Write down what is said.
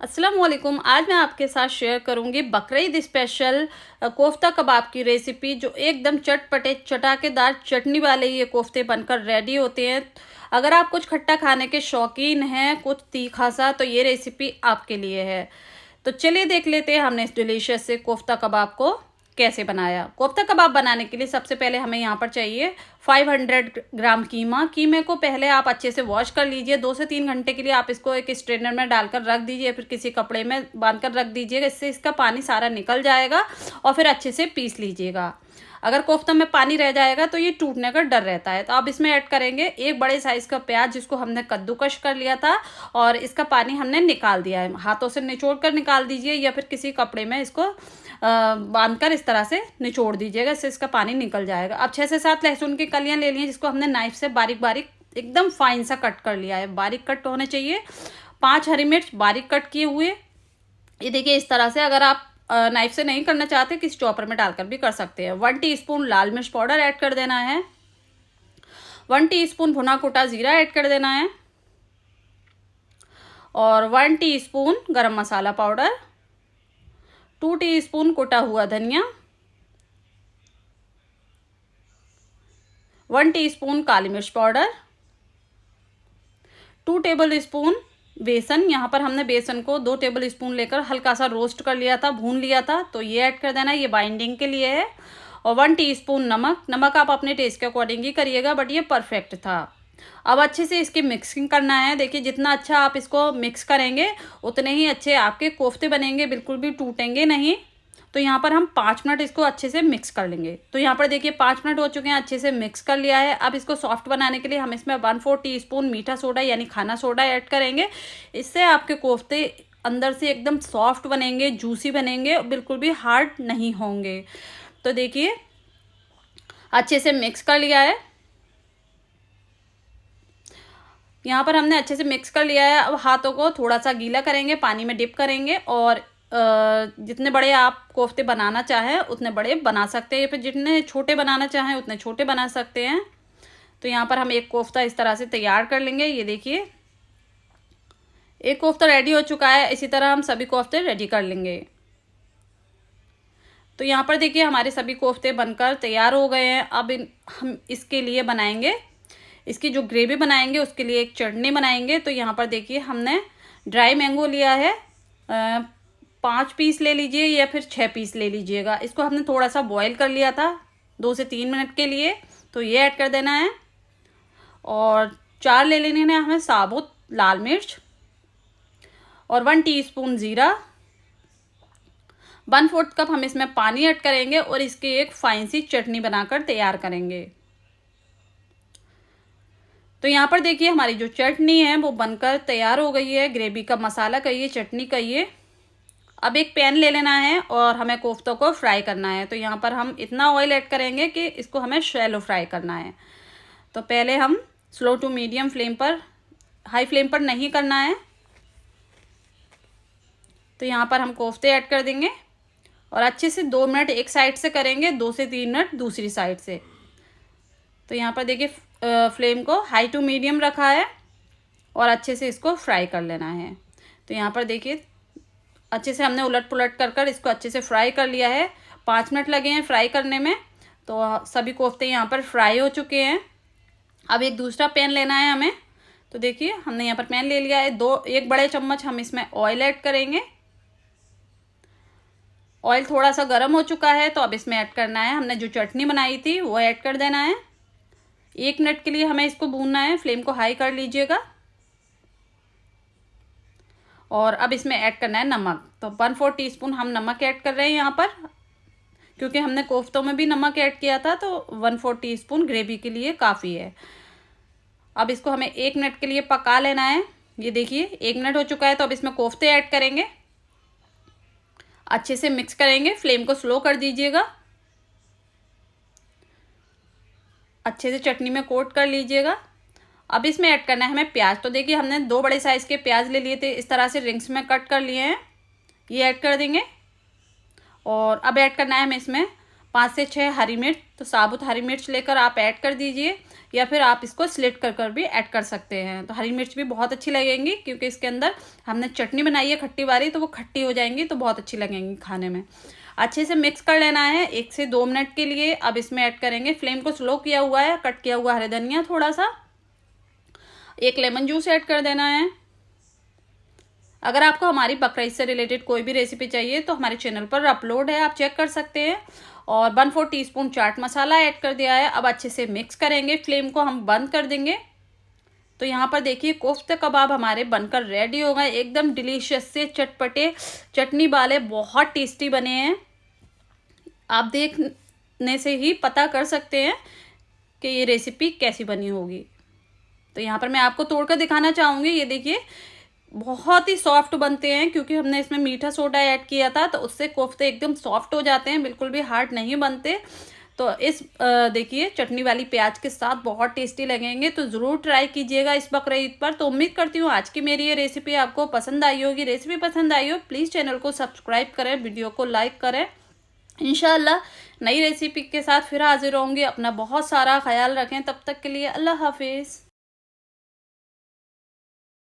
अस्सलाम वालेकुम। आज मैं आपके साथ शेयर करूंगी बकरीद स्पेशल कोफ्ता कबाब की रेसिपी, जो एकदम चटपटे चटाकेदार चटनी वाले ये कोफ्ते बनकर रेडी होते हैं। अगर आप कुछ खट्टा खाने के शौकीन हैं, कुछ तीखा सा, तो ये रेसिपी आपके लिए है। तो चलिए देख लेते हैं हमने इस डिलीशियस से कोफ्ता कबाब को कैसे बनाया। कोफ्ता कबाब बनाने के लिए सबसे पहले हमें यहाँ पर चाहिए 500 ग्राम कीमा। कीमे को पहले आप अच्छे से वॉश कर लीजिए। 2 से 3 घंटे के लिए आप इसको एक स्ट्रेनर में डालकर रख दीजिए, फिर किसी कपड़े में बांध कर रख दीजिएगा। इससे इसका पानी सारा निकल जाएगा और फिर अच्छे से पीस लीजिएगा। अगर कोफ्ता में पानी रह जाएगा तो ये टूटने का डर रहता है। तो अब इसमें ऐड करेंगे एक बड़े साइज़ का प्याज, जिसको हमने कद्दूकश कर लिया था और इसका पानी हमने निकाल दिया है। हाथों से निचोड़ कर निकाल दीजिए या फिर किसी कपड़े में इसको बांध कर इस तरह से निचोड़ दीजिएगा, इससे इसका पानी निकल जाएगा। अब 6 से 7 लहसुन की कलियां ले ली हैं, जिसको हमने नाइफ से बारीक बारीक एकदम फाइन सा कट कर लिया है। बारीक कट होने चाहिए। 5 हरी मिर्च बारीक कट किए हुए, ये देखिए इस तरह से। अगर आप नाइफ से नहीं करना चाहते, किसी चॉपर में डालकर भी कर सकते हैं। 1 टीस्पून लाल मिर्च पाउडर ऐड कर देना है। 1 टीस्पून भुना कुटा जीरा ऐड कर देना है और 1 टीस्पून गरम मसाला पाउडर, 2 टीस्पून कुटा हुआ धनिया, 1 टीस्पून काली मिर्च पाउडर, 2 टेबल स्पून बेसन। यहाँ पर हमने बेसन को 2 टेबल स्पून लेकर हल्का सा रोस्ट कर लिया था, भून लिया था, तो ये ऐड कर देना है। ये बाइंडिंग के लिए है। और 1 टीस्पून नमक। नमक आप अपने टेस्ट के अकॉर्डिंग ही करिएगा, बट ये परफेक्ट था। अब अच्छे से इसकी मिक्सिंग करना है। देखिए जितना अच्छा आप इसको मिक्स करेंगे उतने ही अच्छे आपके कोफ्ते बनेंगे, बिल्कुल भी टूटेंगे नहीं। तो यहाँ पर हम 5 मिनट इसको अच्छे से मिक्स कर लेंगे। तो यहाँ पर देखिए 5 मिनट हो चुके हैं, अच्छे से मिक्स कर लिया है। अब इसको सॉफ्ट बनाने के लिए हम इसमें 1/4 टीस्पून मीठा सोडा यानी खाना सोडा ऐड करेंगे। इससे आपके कोफ्ते अंदर से एकदम सॉफ्ट बनेंगे, जूसी बनेंगे, बिल्कुल भी हार्ड नहीं होंगे। तो देखिए अच्छे से मिक्स कर लिया है। यहाँ पर हमने अच्छे से मिक्स कर लिया है। अब हाथों को थोड़ा सा गीला करेंगे, पानी में डिप करेंगे और जितने बड़े आप कोफ्ते बनाना चाहें उतने बड़े बना सकते हैं, या फिर जितने छोटे बनाना चाहें उतने छोटे बना सकते हैं। तो यहाँ पर हम एक कोफ्ता इस तरह से तैयार कर लेंगे। ये देखिए एक कोफ्ता रेडी हो चुका है। इसी तरह हम सभी कोफ्ते रेडी कर लेंगे। तो यहाँ पर देखिए हमारे सभी कोफ्ते बनकर तैयार हो गए हैं। अब हम इसके लिए बनाएंगे, इसकी जो ग्रेवी बनाएंगे उसके लिए एक चटनी बनाएंगे। तो यहाँ पर देखिए हमने ड्राई मैंगो लिया है। 5 पीस ले लीजिए या फिर 6 पीस ले लीजिएगा। इसको हमने थोड़ा सा बॉईल कर लिया था 2 से 3 मिनट के लिए, तो ये ऐड कर देना है। और 4 ले लेने हैं हमें साबुत लाल मिर्च और 1 टीस्पून ज़ीरा। 1/4 कप हम इसमें पानी ऐड करेंगे और इसकी एक फाइन सी चटनी बनाकर तैयार करेंगे। तो यहाँ पर देखिए हमारी जो चटनी है वो बनकर तैयार हो गई है। ग्रेवी का मसाला कहिए, चटनी कहिए। अब एक पैन ले लेना है और हमें कोफ्तों को फ्राई करना है। तो यहाँ पर हम इतना ऑयल ऐड करेंगे कि इसको हमें शैलो फ्राई करना है। तो पहले हम स्लो टू मीडियम फ्लेम पर, हाई फ्लेम पर नहीं करना है। तो यहाँ पर हम कोफ्ते ऐड कर देंगे और अच्छे से 2 मिनट एक साइड से करेंगे, 2 से 3 मिनट दूसरी साइड से। तो यहाँ पर देखिए फ्लेम को हाई टू मीडियम रखा है और अच्छे से इसको फ्राई कर लेना है। तो यहाँ पर देखिए अच्छे से हमने उलट पुलट कर कर इसको अच्छे से फ्राई कर लिया है। 5 मिनट लगे हैं फ्राई करने में। तो सभी कोफ्ते यहाँ पर फ्राई हो चुके हैं। अब एक दूसरा पैन लेना है हमें। तो देखिए हमने यहाँ पर पैन ले लिया है। 1 बड़े चम्मच हम इसमें ऑयल ऐड करेंगे। ऑयल थोड़ा सा गर्म हो चुका है, तो अब इसमें ऐड करना है हमने जो चटनी बनाई थी वो ऐड कर देना है। 1 मिनट के लिए हमें इसको भूनना है। फ्लेम को हाई कर लीजिएगा। और अब इसमें ऐड करना है नमक। तो 1/4 टीस्पून हम नमक ऐड कर रहे हैं यहाँ पर, क्योंकि हमने कोफ्तों में भी नमक ऐड किया था। तो 1/4 टीस्पून ग्रेवी के लिए काफ़ी है। अब इसको हमें 1 मिनट के लिए पका लेना है। ये देखिए 1 मिनट हो चुका है। तो अब इसमें कोफ्ते ऐड करेंगे, अच्छे से मिक्स करेंगे। फ्लेम को स्लो कर दीजिएगा। अच्छे से चटनी में कोट कर लीजिएगा। अब इसमें ऐड करना है हमें प्याज। तो देखिए हमने 2 बड़े साइज़ के प्याज ले लिए थे, इस तरह से रिंग्स में कट कर लिए हैं। ये ऐड कर देंगे। और अब ऐड करना है हमें इसमें 5 से 6 हरी मिर्च, तो साबुत हरी मिर्च लेकर आप ऐड कर दीजिए, या फिर आप इसको स्लिट कर भी ऐड कर सकते हैं। तो हरी मिर्च भी बहुत अच्छी लगेंगी क्योंकि इसके अंदर हमने चटनी बनाई है खट्टी वाली, तो वो खट्टी हो जाएंगी तो बहुत अच्छी लगेंगी खाने में। अच्छे से मिक्स कर लेना है 1 से 2 मिनट के लिए। अब इसमें ऐड करेंगे, फ्लेम को स्लो किया हुआ है, कट किया हुआ हरे धनिया थोड़ा सा, 1 लेमन जूस ऐड कर देना है। अगर आपको हमारी बकरीद से रिलेटेड कोई भी रेसिपी चाहिए तो हमारे चैनल पर अपलोड है, आप चेक कर सकते हैं। और 1/4 टीस्पून चाट मसाला ऐड कर दिया है। अब अच्छे से मिक्स करेंगे, फ्लेम को हम बंद कर देंगे। तो यहाँ पर देखिए कोफ्ता कबाब हमारे बनकर रेडी हो गए, एकदम डिलीशियस से चटपटे चटनी वाले, बहुत टेस्टी बने हैं। आप देखने से ही पता कर सकते हैं कि ये रेसिपी कैसी बनी होगी। तो यहाँ पर मैं आपको तोड़कर दिखाना चाहूँगी, ये देखिए बहुत ही सॉफ्ट बनते हैं क्योंकि हमने इसमें मीठा सोडा ऐड किया था, तो उससे कोफ्ते एकदम सॉफ्ट हो जाते हैं, बिल्कुल भी हार्ड नहीं बनते। तो इस देखिए चटनी वाली प्याज के साथ बहुत टेस्टी लगेंगे, तो ज़रूर ट्राई कीजिएगा इस बकरीद पर। तो उम्मीद करती हूँ आज की मेरी ये रेसिपी आपको पसंद आई होगी। रेसिपी पसंद आई हो प्लीज़ चैनल को सब्सक्राइब करें, वीडियो को लाइक करें। इंशाल्लाह नई रेसिपी के साथ फिर हाजिर होंगे। अपना बहुत सारा ख्याल रखें, तब तक के लिए अल्लाह हाफिज़।